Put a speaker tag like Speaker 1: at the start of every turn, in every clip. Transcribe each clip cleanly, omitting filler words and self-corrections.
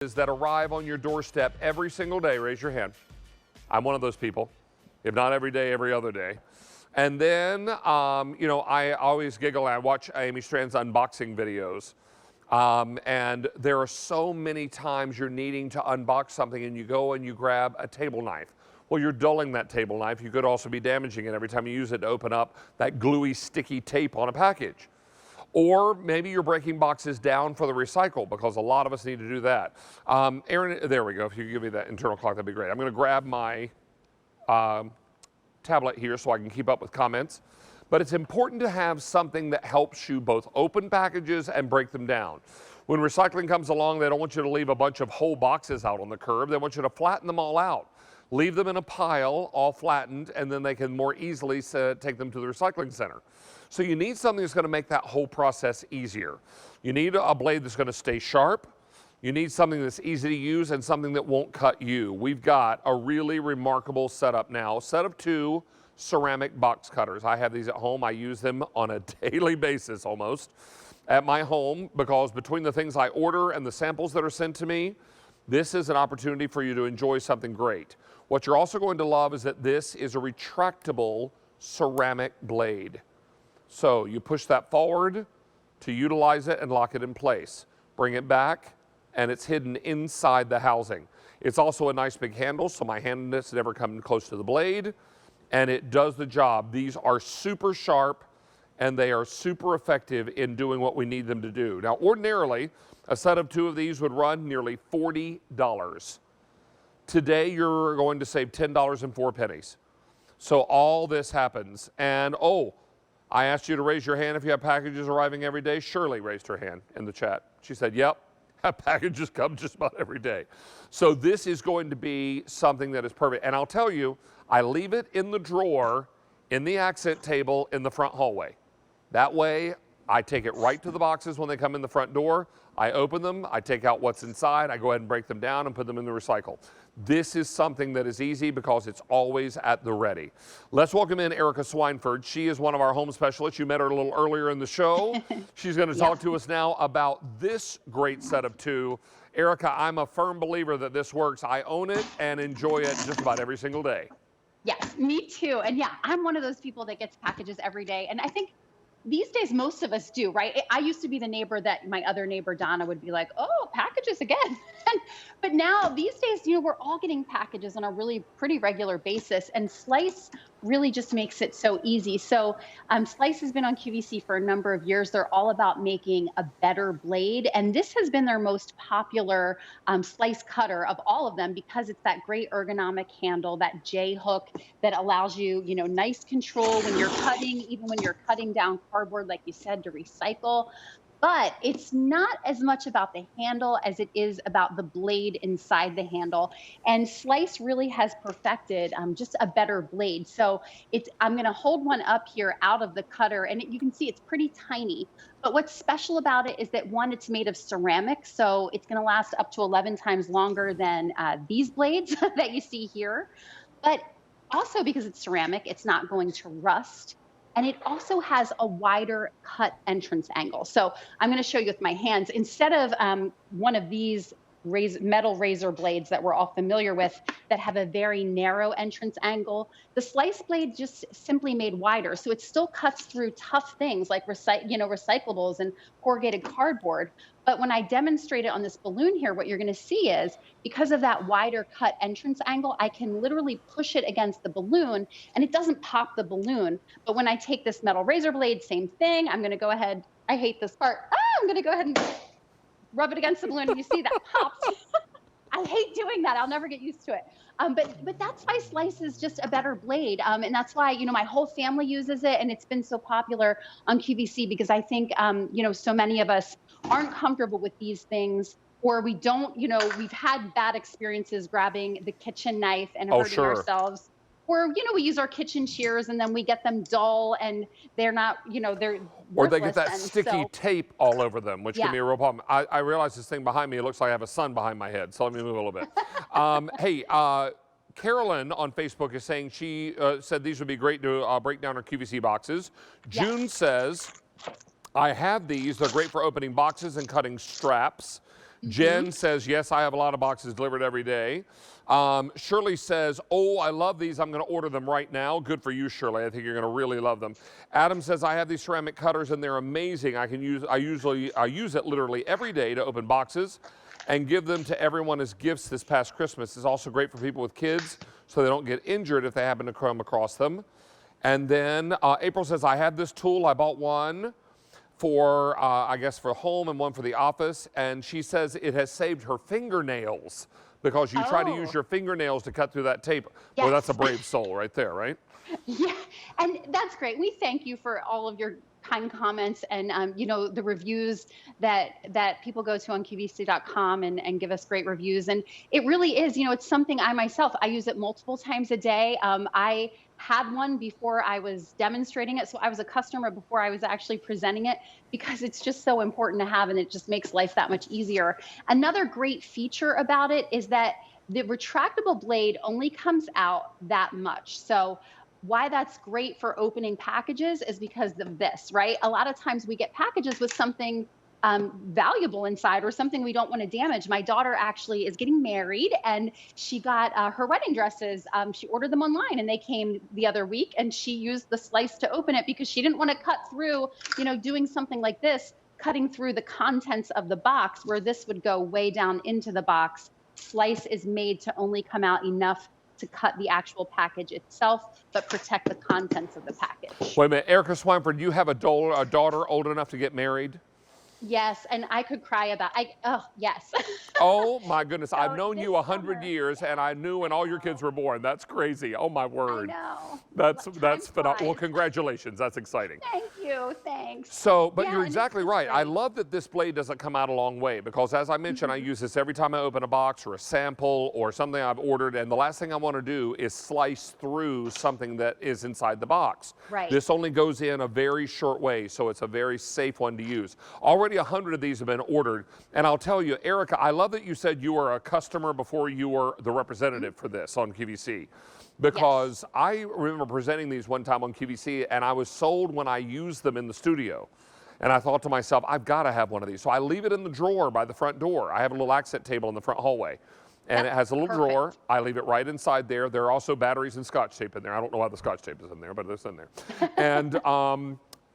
Speaker 1: that arrive on your doorstep every single day. Raise your hand. I'm one of those people, if not every day, every other day. And then, I always giggle. I watch Amy Strand's unboxing videos. And there are so many times you're needing to unbox something and you go and you grab a table knife. Well, you're dulling that table knife. You could also be damaging it every time you use it to open up that gluey, sticky tape on a package. Or maybe you're breaking boxes down for the recycle, because a lot of us need to do that. Aaron, there we go. If you could give me that internal clock, that'd be great. I'm going to grab my tablet here so I can keep up with comments. But it's important to have something that helps you both open packages and break them down. When recycling comes along, they don't want you to leave a bunch of whole boxes out on the curb. They want you to flatten them all out. Leave them in a pile, all flattened, and then they can more easily take them to the recycling center. So you need something that's going to make that whole process easier. You need a blade that's going to stay sharp. You need something that's easy to use and something that won't cut you. We've got a really remarkable setup now. Set of 2 ceramic box cutters. I have these at home. I use them on a daily basis almost at my home, because between the things I order and the samples that are sent to me, this is an opportunity for you to enjoy something great. What you're also going to love is that this is a retractable ceramic blade. So you push that forward to utilize it and lock it in place. Bring it back, and it's hidden inside the housing. It's also a nice big handle, so my handedness never comes close to the blade, and it does the job. These are super sharp, and they are super effective in doing what we need them to do. Now, ordinarily, a set of 2 of these would run nearly $40. Today, you're going to save $10.04. So all this happens, and I asked you to raise your hand if you have packages arriving every day. Shirley raised her hand in the chat. She said, yep, packages come just about every day. So this is going to be something that is perfect. And I'll tell you, I leave it in the drawer in the accent table in the front hallway. That way, I take it right to the boxes when they come in the front door. I open them, I take out what's inside, I go ahead and break them down and put them in the recycle. This is something that is easy because it's always at the ready. Let's welcome in Erica Swineford. She is one of our home specialists. You met her a little earlier in the show. She's going to talk to us now about this great set of 2. Erica, I'm a firm believer that this works. I own it and enjoy it just about every single day.
Speaker 2: Yes, me too. And yeah, I'm one of those people that gets packages every day. And I think these days, most of us do, right? I used to be the neighbor that my other neighbor, Donna, would be like, oh, packages again. But now these days, we're all getting packages on a really pretty regular basis. And Slice really just makes it so easy. So Slice has been on QVC for a number of years. They're all about making a better blade. And this has been their most popular slice cutter of all of them, because it's that great ergonomic handle, that J hook that allows you, nice control when you're cutting, even when you're cutting down cardboard, like you said, to recycle. But it's not as much about the handle as it is about the blade inside the handle. And Slice really has perfected just a better blade. So I'm going to hold one up here out of the cutter, and you can see it's pretty tiny. But what's special about it is that, one, it's made of ceramic, so it's going to last up to 11 times longer than these blades that you see here. But also, because it's ceramic, it's not going to rust. And it also has a wider cut entrance angle. So I'm going to show you with my hands. Instead of one of these metal razor blades that we're all familiar with that have a very narrow entrance angle, the Slice blade just simply made wider. So it still cuts through tough things like recyclables and corrugated cardboard. But when I demonstrate it on this balloon here, what you're going to see is, because of that wider cut entrance angle, I can literally push it against the balloon and it doesn't pop the balloon. But when I take this metal razor blade, same thing. I'm going to go ahead. I hate this part. I'm going to go ahead and rub it against the balloon, and you see that pops. I hate doing that. I'll never get used to it. But that's why Slice is just a better blade. And that's why, my whole family uses it, and it's been so popular on QVC, because I think, so many of us aren't comfortable with these things, or we don't, we've had bad experiences grabbing the kitchen knife and hurting ourselves. Or, we use our kitchen shears and then we get them dull and they're not, they're worthless.
Speaker 1: Or they get that sticky tape all over them, which can be a real problem. I realize this thing behind me, it looks like I have a sun behind my head, so let me move a little bit. Hey, Carolyn on Facebook is saying she said these would be great to break down her QVC boxes. June says, I have these. They're great for opening boxes and cutting straps. Jen says, yes, I have a lot of boxes delivered every day. Shirley says, oh, I love these. I'm going to order them right now. Good for you, Shirley. I think you're going to really love them. Adam says, I have these ceramic cutters and they're amazing. I use it literally every day to open boxes and give them to everyone as gifts this past Christmas. It's also great for people with kids so they don't get injured if they happen to come across them. And then April says, I have this tool. I bought one for, I guess, for home and one for the office. And she says it has saved her fingernails because you try to use your fingernails to cut through that tape.
Speaker 2: Yes.
Speaker 1: Well, that's a brave soul right there, right?
Speaker 2: Yeah, and that's great. We thank you for all of your kind comments and the reviews that people go to on QVC.com and give us great reviews. And it really is, it's something I use it multiple times a day. I had one before I was demonstrating it. So I was a customer before I was actually presenting it because it's just so important to have and it just makes life that much easier. Another great feature about it is that the retractable blade only comes out that much. So why that's great for opening packages is because of this, right? A lot of times we get packages with something valuable inside or something we don't want to damage. My daughter actually is getting married and she got her wedding dresses. She ordered them online and they came the other week and she used the slice to open it because she didn't want to cut through, doing something like this, cutting through the contents of the box where this would go way down into the box. Slice is made to only come out enough to cut the actual package itself, but protect the contents of the package.
Speaker 1: Wait a minute, Erica Swineford, do you have a daughter old enough to get married?
Speaker 2: Yes, and I could cry about yes.
Speaker 1: Oh my goodness, I've known
Speaker 2: this
Speaker 1: you 100
Speaker 2: summer.
Speaker 1: years and I knew when all your kids were born. That's crazy. Oh my word.
Speaker 2: I know.
Speaker 1: That's
Speaker 2: Time
Speaker 1: phenomenal. Well,
Speaker 2: flies.
Speaker 1: congratulations. That's exciting.
Speaker 2: Thank you. Thanks.
Speaker 1: So, but
Speaker 2: Yeah,
Speaker 1: you're
Speaker 2: and
Speaker 1: exactly
Speaker 2: it's
Speaker 1: right. I
Speaker 2: great.
Speaker 1: love that this blade doesn't come out a long way because as I mentioned, I use this every time I open a box or a sample or something I've ordered. And the last thing I want to do is slice through something that is inside the box.
Speaker 2: Right.
Speaker 1: This only goes in a very short way, so it's a very safe one to use. Already 100 of these have been ordered. And I'll tell you, Erica, I love that you said you were a customer before you were the representative for this on QVC. Because yes. I remember presenting these one time on QVC and I was sold when I used them in the studio. And I thought to myself, I've got to have one of these. So I leave it in the drawer by the front door. I have a little accent table in the front hallway. And it has a little drawer. I leave it right inside there. There are also batteries and Scotch tape in there. I don't know why the Scotch tape is in there, but it's in there. And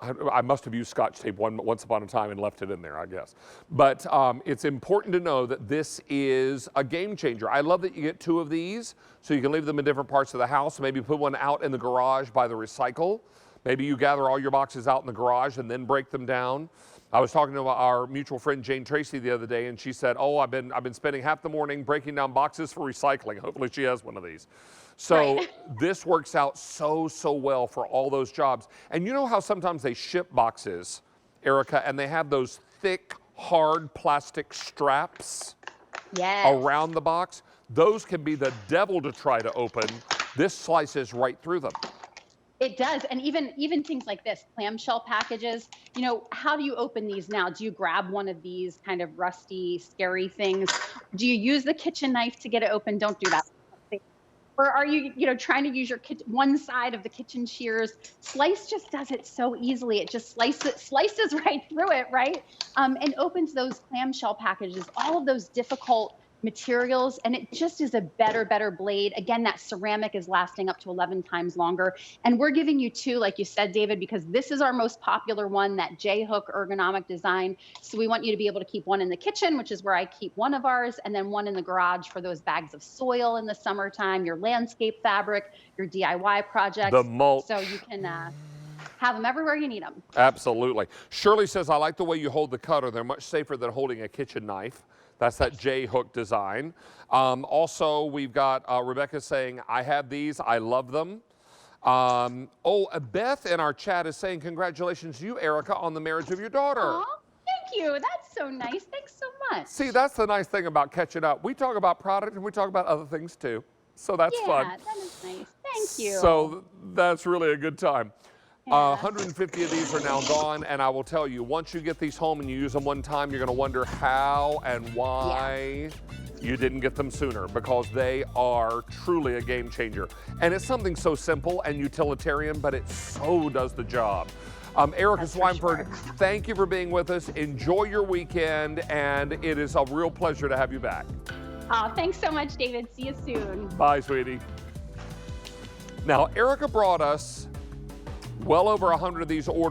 Speaker 1: I must have used Scotch tape once upon a time and left it in there, I guess. But it's important to know that this is a game changer. I love that you get 2 of these, so you can leave them in different parts of the house. Maybe put one out in the garage by the recycle. Maybe you gather all your boxes out in the garage and then break them down. I was talking to our mutual friend Jane Tracy the other day, and she said, "Oh, I've been spending half the morning breaking down boxes for recycling." Hopefully, she has one of these. So
Speaker 2: Right.
Speaker 1: this works out so well for all those jobs. And you know how sometimes they ship boxes, Erica, and they have those thick, hard plastic straps
Speaker 2: Yes.
Speaker 1: around the box? Those can be the devil to try to open. This slices right through them.
Speaker 2: It does. And even things like this, clamshell packages, how do you open these now? Do you grab one of these kind of rusty, scary things? Do you use the kitchen knife to get it open? Don't do that. Or are you, trying to use your one side of the kitchen shears? Slice just does it so easily. It just slices right through it, right? And opens those clamshell packages, all of those difficult materials, and it just is a better blade. Again, that ceramic is lasting up to 11 times longer. And we're giving you 2, like you said, David, because this is our most popular one, that J-hook ergonomic design. So we want you to be able to keep one in the kitchen, which is where I keep one of ours, and then one in the garage for those bags of soil in the summertime, your landscape fabric, your DIY projects.
Speaker 1: The mulch.
Speaker 2: So you can have them everywhere you need them.
Speaker 1: Absolutely. Shirley says, I like the way you hold the cutter. They're much safer than holding a kitchen knife. That's that J-hook design. Also, we've got Rebecca saying, I have these. I love them. Beth in our chat is saying, congratulations to you, Erica, on the marriage of your daughter.
Speaker 2: Aw, thank you. That's so nice. Thanks so much.
Speaker 1: See, that's the nice thing about catching up. We talk about product and we talk about other things too. So that's fun.
Speaker 2: Yeah, that is nice. Thank you.
Speaker 1: So that's really a good time.
Speaker 2: Yeah.
Speaker 1: 150 of these are now gone, and I will tell you, once you get these home and you use them one time, you're going to wonder how and why you didn't get them sooner, because they are truly a game changer. And it's something so simple and utilitarian, but it so does the job. Erica
Speaker 2: That's for
Speaker 1: Swineford,
Speaker 2: sure.
Speaker 1: thank you for being with us. Enjoy your weekend, and it is a real pleasure to have you back.
Speaker 2: Oh, thanks so much, David. See you soon.
Speaker 1: Bye, sweetie. Now, Erica brought us well over 100 of these orders.